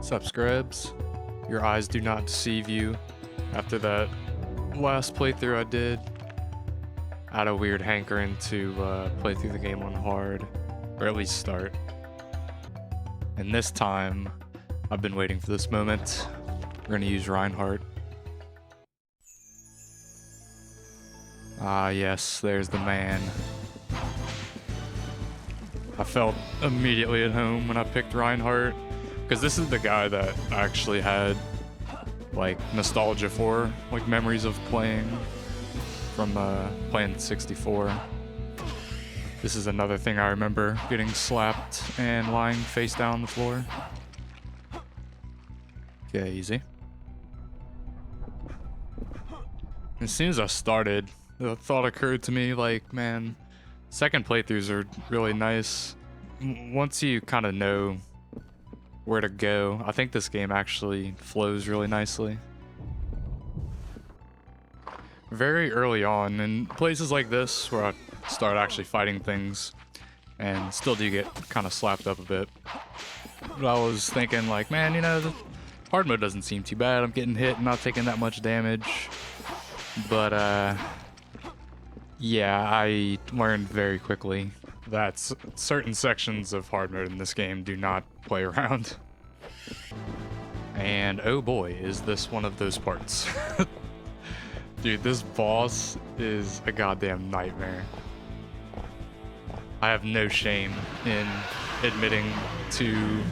Sup, Scrubs? Your eyes do not deceive you. After that last playthrough I did, I had a weird hankering to play through the game on hard, or at least start. And this time, I've been waiting for this moment. We're gonna use Reinhardt. Ah yes, there's the man. I felt immediately at home when I picked Reinhardt, because this is the guy that I actually had like nostalgia for, like memories of playing from playing 64. This is another thing I remember, getting slapped and lying face down on the floor. Okay, easy. As soon as I started, the thought occurred to me, like, man, second playthroughs are really nice. Once you kind of know where to go, I think this game actually flows really nicely. Very early on, in places like this, where I start actually fighting things, and still do get kind of slapped up a bit. But I was thinking, like, man, you know, the hard mode doesn't seem too bad. I'm getting hit and not taking that much damage. But, yeah, I learned very quickly that certain sections of hard mode in this game do not play around. And oh boy, is this one of those parts. Dude, this boss is a goddamn nightmare. I have no shame in admitting to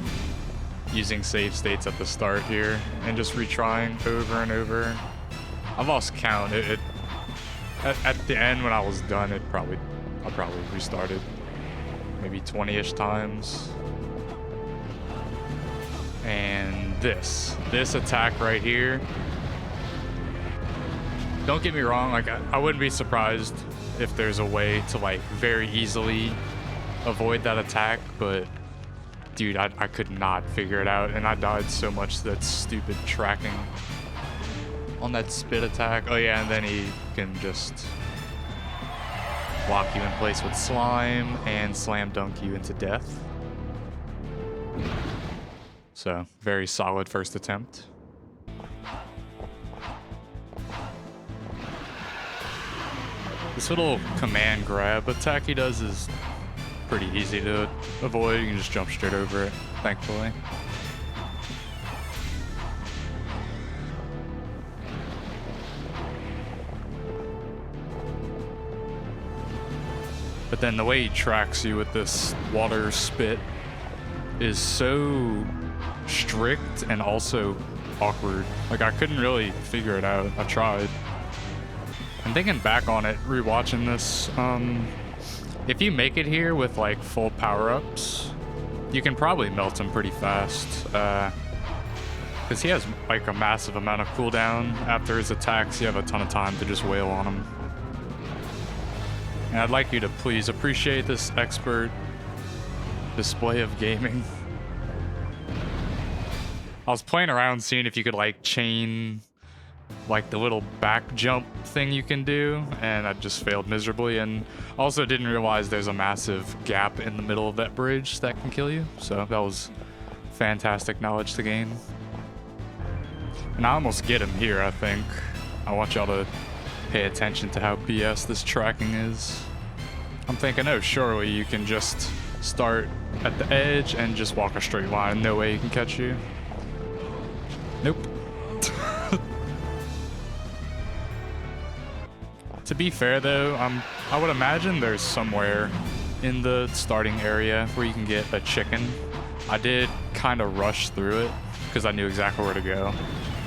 using save states at the start here and just retrying over and over. I've lost count. At the end when I was done, I probably restarted maybe 20-ish times. And this attack right here, don't get me wrong, like I wouldn't be surprised if there's a way to like very easily avoid that attack, but dude, I could not figure it out, and I died so much to that stupid tracking on that spit attack. Oh yeah, and then he can just lock you in place with slime and slam dunk you into death. So, very solid first attempt. This little command grab attack he does is pretty easy to avoid. You can just jump straight over it, thankfully. But then the way he tracks you with this water spit is so strict and also awkward. Like, I couldn't really figure it out. I tried. And thinking back on it, rewatching this, if you make it here with like full power-ups, you can probably melt him pretty fast. Because he has like a massive amount of cooldown after his attacks. You have a ton of time to just wail on him. And I'd like you to please appreciate this expert display of gaming. I was playing around seeing if you could like chain like the little back jump thing you can do, and I just failed miserably, and also didn't realize there's a massive gap in the middle of that bridge that can kill you, so that was fantastic knowledge to gain. And I almost get him here, I think. I want y'all to pay attention to how BS this tracking is. I'm thinking, oh, surely you can just start at the edge and just walk a straight line. No way he can catch you. Nope. To be fair though, I would imagine there's somewhere in the starting area where you can get a chicken. I did kind of rush through it because I knew exactly where to go.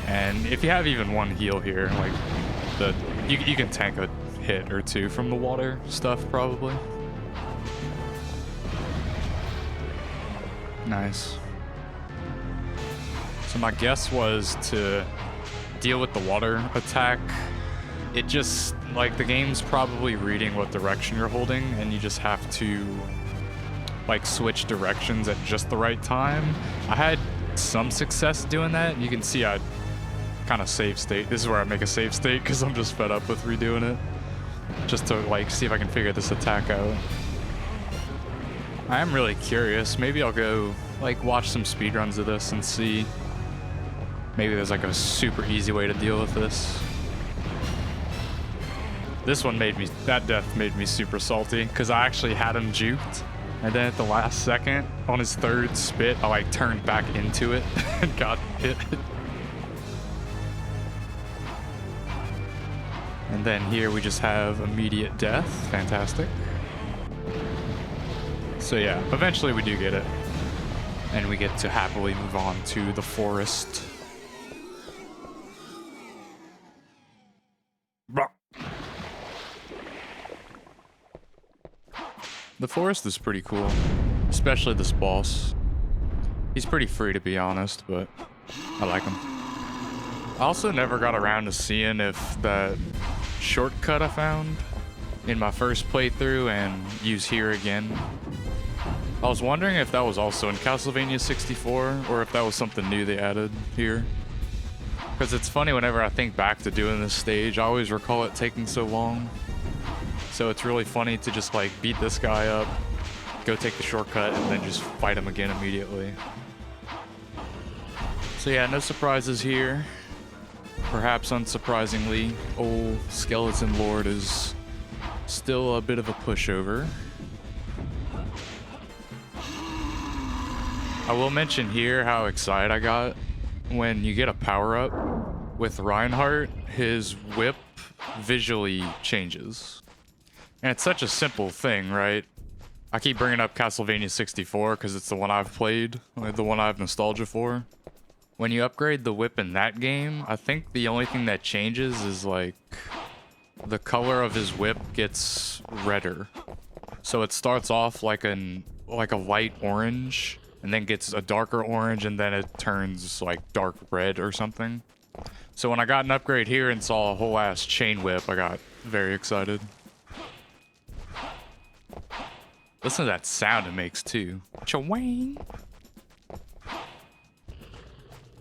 And if you have even one heal here, like you can tank a hit or two from the water stuff probably. Nice. So my guess was to deal with the water attack. It just, like, the game's probably reading what direction you're holding, and you just have to, like, switch directions at just the right time. I had some success doing that. You can see I kind of save state. This is where I make a save state, because I'm just fed up with redoing it. Just to, like, see if I can figure this attack out. I am really curious. Maybe I'll go like watch some speedruns of this and see. Maybe there's like a super easy way to deal with this. This one that death made me super salty because I actually had him juked. And then at the last second, on his third spit, I like turned back into it and got hit. And then here we just have immediate death. Fantastic. So yeah, eventually we do get it. And we get to happily move on to the forest. The forest is pretty cool, especially this boss. He's pretty free to be honest, but I like him. I also never got around to seeing if that shortcut I found in my first playthrough and use here again. I was wondering if that was also in Castlevania 64 or if that was something new they added here. Because it's funny whenever I think back to doing this stage, I always recall it taking so long. So it's really funny to just like beat this guy up, go take the shortcut, and then just fight him again immediately. So yeah, no surprises here. Perhaps unsurprisingly, old Skeleton Lord is still a bit of a pushover. I will mention here how excited I got when you get a power-up with Reinhardt. His whip visually changes. And it's such a simple thing, right? I keep bringing up Castlevania 64 because it's the one I've played, the one I have nostalgia for. When you upgrade the whip in that game, I think the only thing that changes is like the color of his whip gets redder. So it starts off like a light orange and then gets a darker orange and then it turns like dark red or something. So when I got an upgrade here and saw a whole ass chain whip, I got very excited. Listen to that sound it makes too. Cha-wang!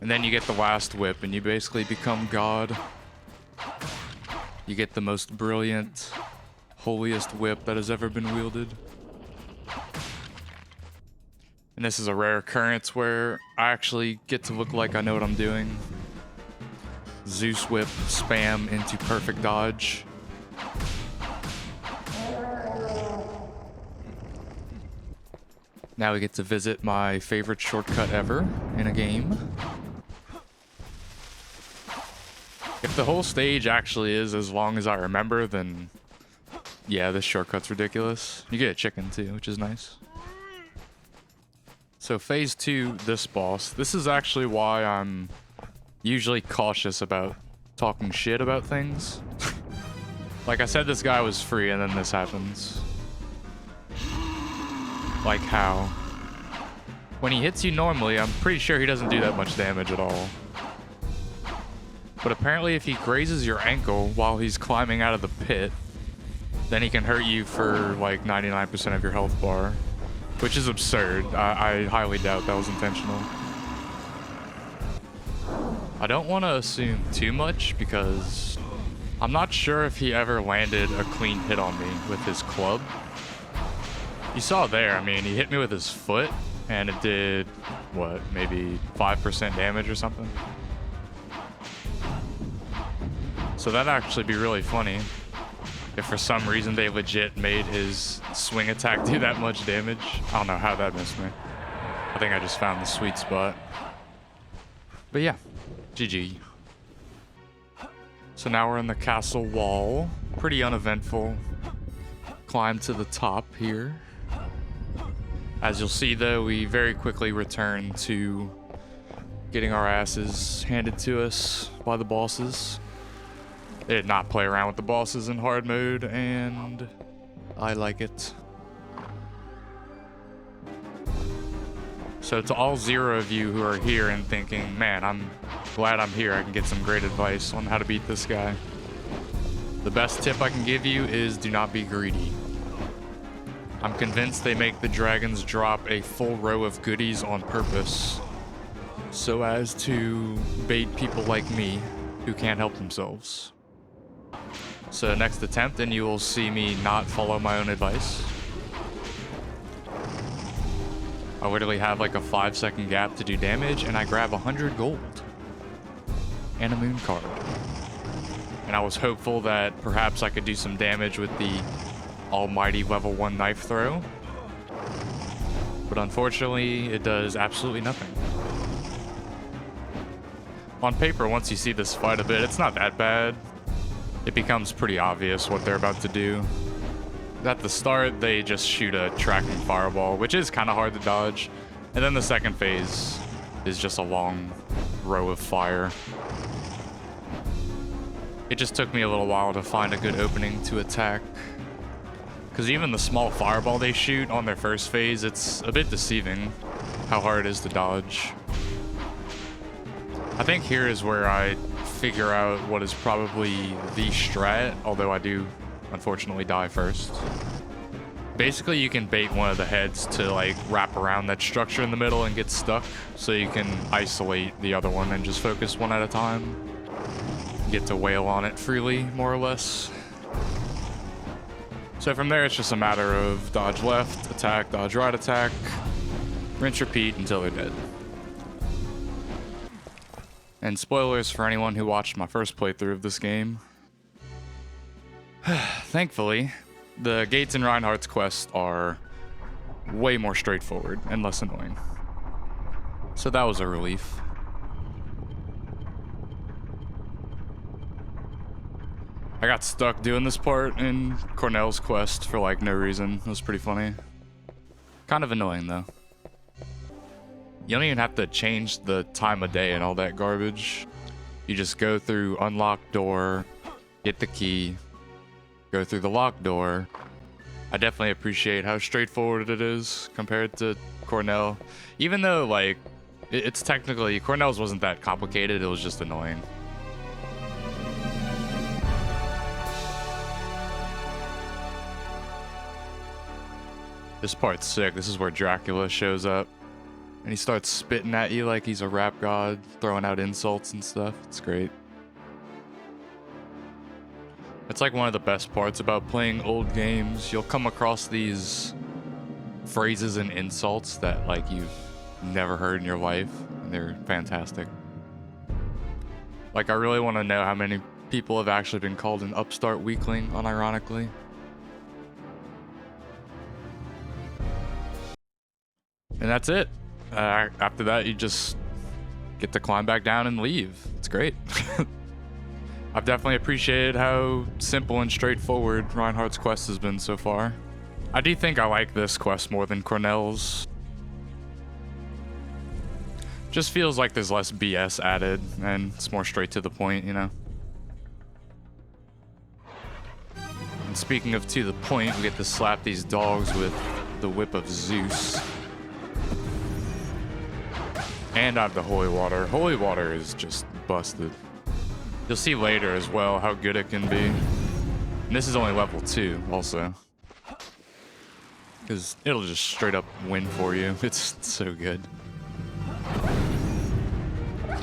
And then you get the last whip and you basically become God. You get the most brilliant, holiest whip that has ever been wielded. And this is a rare occurrence where I actually get to look like I know what I'm doing. Zeus whip, spam into perfect dodge. Now we get to visit my favorite shortcut ever in a game. If the whole stage actually is as long as I remember, then yeah, this shortcut's ridiculous. You get a chicken too, which is nice. So phase 2, this boss. This is actually why I'm usually cautious about talking shit about things. Like I said, this guy was free and then this happens. Like how? When he hits you normally, I'm pretty sure he doesn't do that much damage at all. But apparently if he grazes your ankle while he's climbing out of the pit, then he can hurt you for like 99% of your health bar. Which is absurd. I highly doubt that was intentional. I don't want to assume too much because I'm not sure if he ever landed a clean hit on me with his club. You saw there, I mean, he hit me with his foot and it did, what, maybe 5% damage or something? So that'd actually be really funny if for some reason they legit made his swing attack do that much damage. I don't know how that missed me. I think I just found the sweet spot. But yeah, GG. So now we're in the castle wall. Pretty uneventful. Climb to the top here. As you'll see though, we very quickly return to getting our asses handed to us by the bosses. They did not play around with the bosses in hard mode, and I like it. So to all 0 of you who are here and thinking, man, I'm glad I'm here, I can get some great advice on how to beat this guy. The best tip I can give you is do not be greedy. I'm convinced they make the dragons drop a full row of goodies on purpose, so as to bait people like me who can't help themselves. So next attempt and you will see me not follow my own advice. I literally have like a 5-second gap to do damage, and I grab 100 gold and a moon card. And I was hopeful that perhaps I could do some damage with the almighty level 1 knife throw. But unfortunately, it does absolutely nothing. On paper, once you see this fight a bit, it's not that bad. It becomes pretty obvious what they're about to do. At the start, they just shoot a tracking fireball, which is kind of hard to dodge. And then the second phase is just a long row of fire. It just took me a little while to find a good opening to attack. Because even the small fireball they shoot on their first phase, it's a bit deceiving how hard it is to dodge. I think here is where I figure out what is probably the strat, although I do unfortunately die first. Basically, you can bait one of the heads to like wrap around that structure in the middle and get stuck, so you can isolate the other one and just focus one at a time. Get to wail on it freely, more or less. So from there, it's just a matter of dodge left, attack, dodge right, attack, rinse, repeat until they're dead. And spoilers for anyone who watched my first playthrough of this game. Thankfully, the gates in Reinhardt's quest are way more straightforward and less annoying. So that was a relief. I got stuck doing this part in Cornell's quest for like no reason. It was pretty funny. Kind of annoying though. You don't even have to change the time of day and all that garbage. You just go through unlocked door, get the key, go through the locked door. I definitely appreciate how straightforward it is compared to Cornell. Even though like, it's technically, Cornell's wasn't that complicated, it was just annoying. This part's sick. This is where Dracula shows up. And he starts spitting at you like he's a rap god, throwing out insults and stuff. It's great. It's like one of the best parts about playing old games. You'll come across these phrases and insults that like you've never heard in your life, and they're fantastic. Like, I really want to know how many people have actually been called an upstart weakling, unironically. And that's it. After that, you just get to climb back down and leave. It's great. I've definitely appreciated how simple and straightforward Reinhardt's quest has been so far. I do think I like this quest more than Cornell's. Just feels like there's less BS added, and it's more straight to the point, you know? And speaking of to the point, we get to slap these dogs with the whip of Zeus. And I have the holy water. Holy water is just busted. You'll see later as well how good it can be. And this is only level 2 also. Because it'll just straight up win for you. It's so good.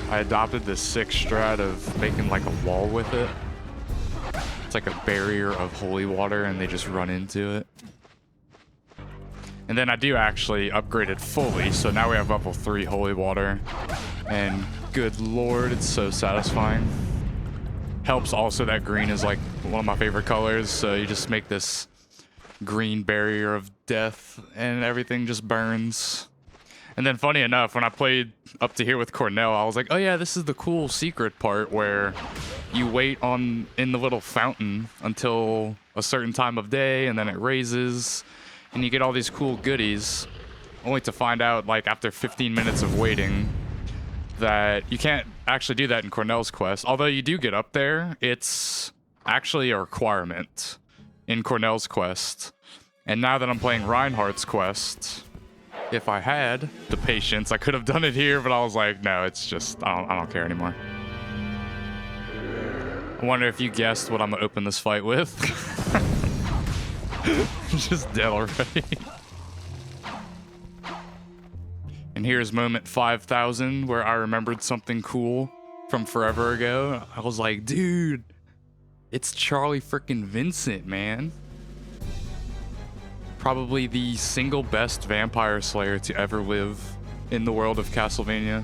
I adopted this sick strat of making like a wall with it. It's like a barrier of holy water and they just run into it. And then I do actually upgrade it fully, so now we have level 3 holy water. And good lord, it's so satisfying. Helps also that green is like one of my favorite colors, so you just make this green barrier of death and everything just burns. And then funny enough, when I played up to here with Cornell, I was like, oh yeah, this is the cool secret part where you wait in the little fountain until a certain time of day and then it raises. And you get all these cool goodies, only to find out, like, after 15 minutes of waiting, that you can't actually do that in Cornell's quest. Although you do get up there, it's actually a requirement in Cornell's quest. And now that I'm playing Reinhardt's quest, if I had the patience, I could have done it here, but I was like, no, it's just, I don't care anymore. I wonder if you guessed what I'm gonna open this fight with. Just dead already. And here's moment 5000 where I remembered something cool from forever ago. I was like, dude, it's Charlie frickin' Vincent, man. Probably the single best vampire slayer to ever live in the world of Castlevania.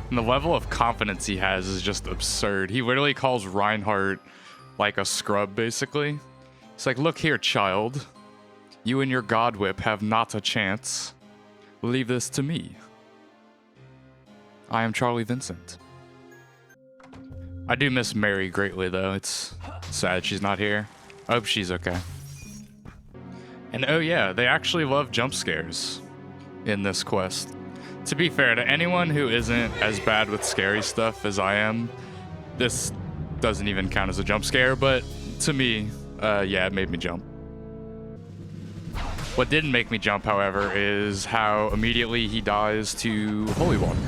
And the level of confidence he has is just absurd. He literally calls Reinhardt like a scrub, basically. It's like, look here, child. You and your god whip have not a chance. Leave this to me. I am Charlie Vincent. I do miss Mary greatly, though. It's sad she's not here. I hope she's okay. And oh yeah, they actually love jump scares in this quest. To be fair to anyone who isn't as bad with scary stuff as I am, this doesn't even count as a jump scare, but to me, yeah, it made me jump. What didn't make me jump, however, is how immediately he dies to holy water.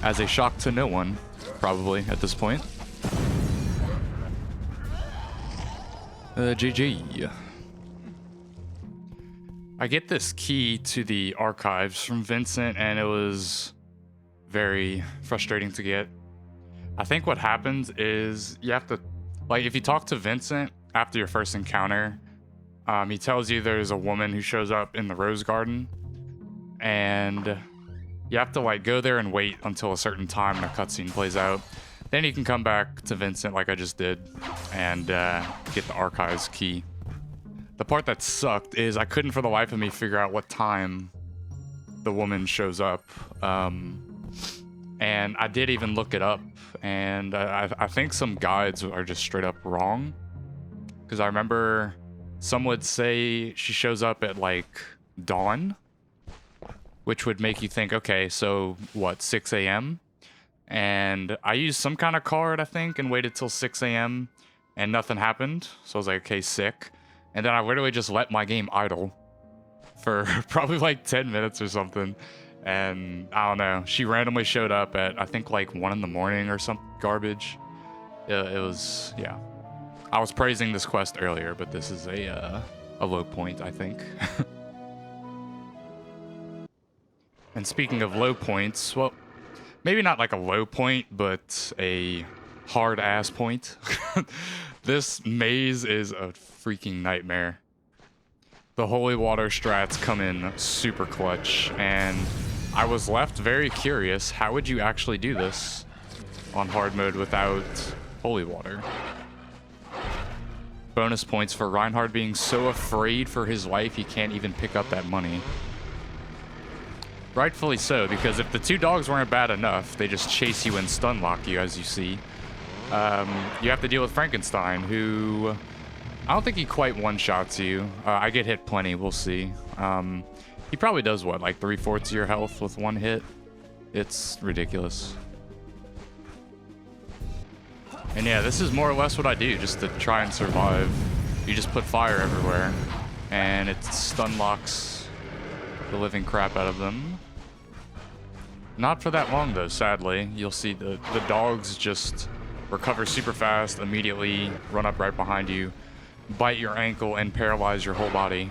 As a shock to no one, probably, at this point. GG. I get this key to the archives from Vincent, and it was very frustrating to get. I think what happens is you have to, like, if you talk to Vincent after your first encounter, he tells you there's a woman who shows up in the rose garden, and you have to, like, go there and wait until a certain time and a cutscene plays out. Then you can come back to Vincent like I just did and get the archives key. The part that sucked is I couldn't for the life of me figure out what time the woman shows up. And I did even look it up, and I think some guides are just straight up wrong. Because I remember some would say she shows up at like dawn, which would make you think, okay, so what, 6 a.m.? And I used some kind of card, I think, and waited till 6 a.m. and nothing happened. So I was like, okay, sick. And then I literally just let my game idle for probably like 10 minutes or something. And I don't know, she randomly showed up at, I think, like 1 in the morning or some garbage. It was, yeah. I was praising this quest earlier, but this is a low point, I think. And speaking of low points, well, maybe not like a low point, but a hard ass point. This maze is a freaking nightmare. The holy water strats come in super clutch, and I was left very curious, how would you actually do this on hard mode without holy water? Bonus points for Reinhardt being so afraid for his life he can't even pick up that money. Rightfully so, because if the two dogs weren't bad enough, they just chase you and stun lock you, as you see. You have to deal with Frankenstein, who I don't think he quite one-shots you. I get hit plenty, we'll see. He probably does, what, like 3/4 of your health with one hit? It's ridiculous. And yeah, this is more or less what I do just to try and survive. You just put fire everywhere, and it stun locks the living crap out of them. Not for that long, though, sadly. You'll see the dogs just recover super fast, immediately run up right behind you, bite your ankle, and paralyze your whole body.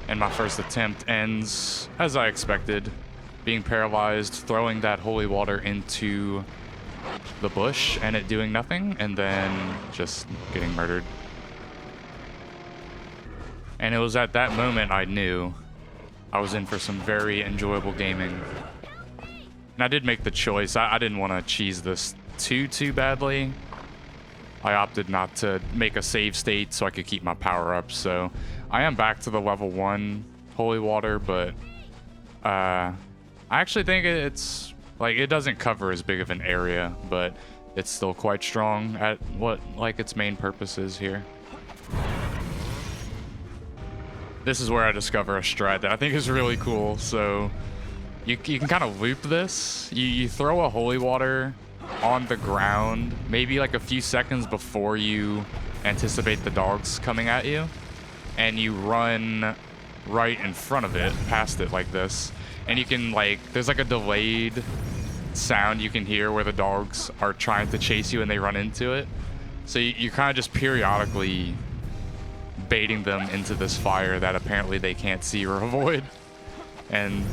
And my first attempt ends, as I expected, being paralyzed, throwing that holy water into the bush, and it doing nothing, and then just getting murdered. And it was at that moment I knew I was in for some very enjoyable gaming. And I did make the choice. I didn't want to cheese this too badly. I opted not to make a save state so I could keep my power up. So I am back to the level 1 holy water, but I actually think it's like it doesn't cover as big of an area, but it's still quite strong at what like its main purpose is here. This is where I discover a strat that I think is really cool. So you can kind of loop this. You throw a holy water on the ground, maybe like a few seconds before you anticipate the dogs coming at you, and you run right in front of it, past it like this. And you can like, there's like a delayed sound you can hear where the dogs are trying to chase you and they run into it. So you kind of just periodically baiting them into this fire that apparently they can't see or avoid, and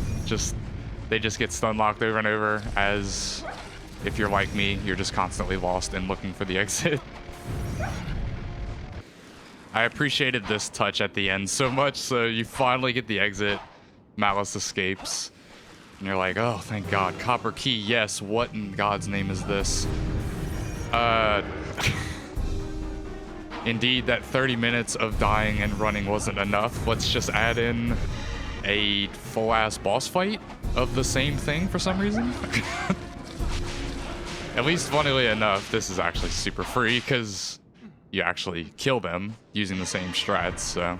they just get stun locked over and over. As if you're like me, you're just constantly lost and looking for the exit. I appreciated this touch at the end so much. So you finally get the exit. Malice escapes. And you're like, oh, thank God. Copper key, yes. What in God's name is this? Indeed, that 30 minutes of dying and running wasn't enough. Let's just add in a full-ass boss fight of the same thing for some reason. At least, funnily enough, this is actually super free because you actually kill them using the same strats, so...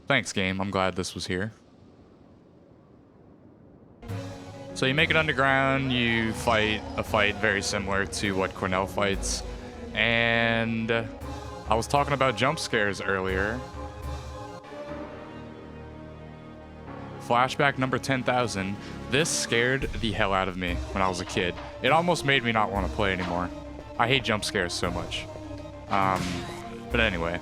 Thanks, game. I'm glad this was here. So you make it underground, you fight a fight very similar to what Cornell fights. And I was talking about jump scares earlier. Flashback number 10,000. This scared the hell out of me when I was a kid. It almost made me not want to play anymore. I hate jump scares so much. But anyway.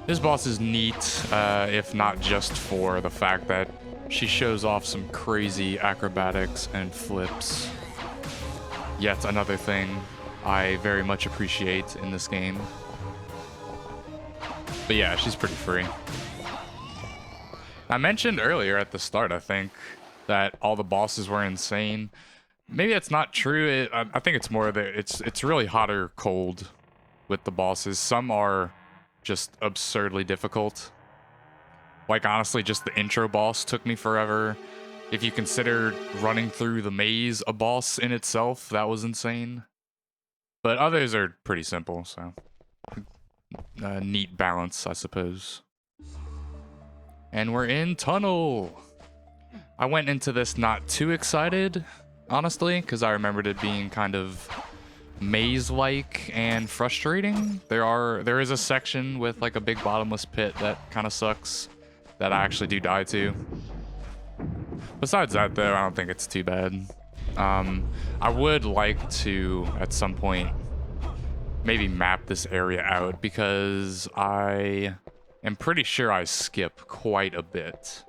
This boss is neat, if not just for the fact that she shows off some crazy acrobatics and flips. Yet another thing I very much appreciate in this game. But yeah, she's pretty free. I mentioned earlier at the start, I think, that all the bosses were insane. Maybe that's not true. I think it's more that it's really hot or cold with the bosses. Some are just absurdly difficult. Like, honestly, just the intro boss took me forever. If you consider running through the maze a boss in itself, that was insane. But others are pretty simple, so... neat balance, I suppose. And we're in Tunnel! I went into this not too excited, honestly, because I remembered it being kind of maze-like and frustrating. There is a section with, like, a big bottomless pit that kind of sucks. That I actually do die to. Besides that, though, I don't think it's too bad. I would like to, at some point, maybe map this area out, because I am pretty sure I skip quite a bit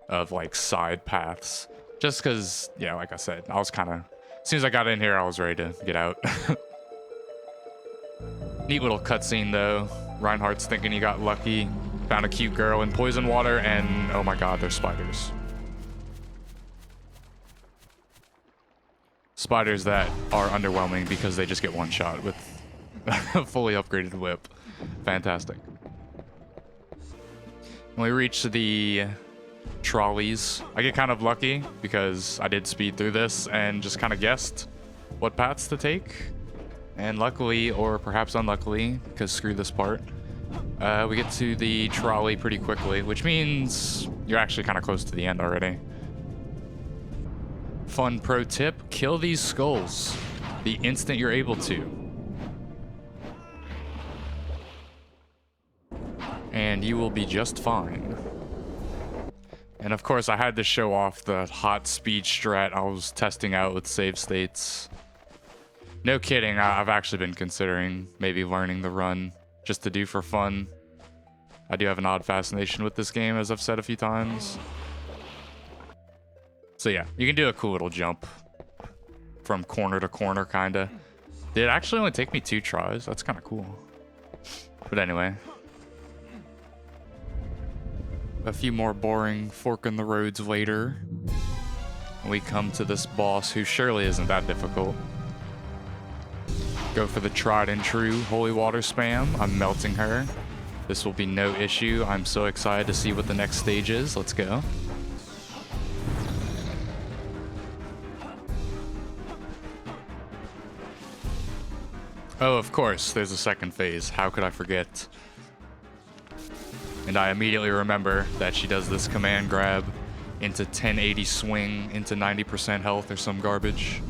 of, like, side paths. Just because, yeah, like I said, I was kind of... As soon as I got in here, I was ready to get out. Neat little cutscene, though. Reinhardt's thinking he got lucky. Found a cute girl in poison water, and oh my God, there's spiders. Spiders that are underwhelming because they just get one shot with a fully upgraded whip. Fantastic. When we reach the trolleys, I get kind of lucky because I did speed through this and just kind of guessed what paths to take. And luckily, or perhaps unluckily, because screw this part, we get to the trolley pretty quickly, which means you're actually kind of close to the end already. Fun pro tip, kill these skulls the instant you're able to. And you will be just fine. And of course, I had to show off the hot speed strat I was testing out with save states. No kidding, I've actually been considering maybe learning the run just to do for fun. I do have an odd fascination with this game, as I've said a few times. So yeah, you can do a cool little jump from corner to corner, kinda. Did it actually only take me 2 tries? That's kind of cool. But anyway. A few more boring fork in the roads later. We come to this boss who surely isn't that difficult. Go for the tried and true holy water spam. I'm melting her. This will be no issue. I'm so excited to see what the next stage is. Let's go. Oh, of course, there's a second phase. How could I forget? And I immediately remember that she does this command grab into 1080 swing into 90% health or some garbage.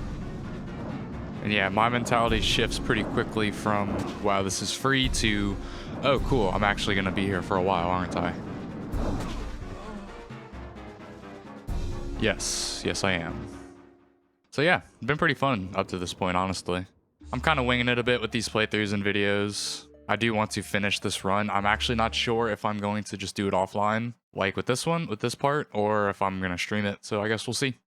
And yeah, my mentality shifts pretty quickly from, wow, this is free, to, oh, cool, I'm actually going to be here for a while, aren't I? Yes, I am. So yeah, it's been pretty fun up to this point, honestly. I'm kind of winging it a bit with these playthroughs and videos. I do want to finish this run. I'm actually not sure if I'm going to just do it offline, like with this one, with this part, or if I'm going to stream it, so I guess we'll see.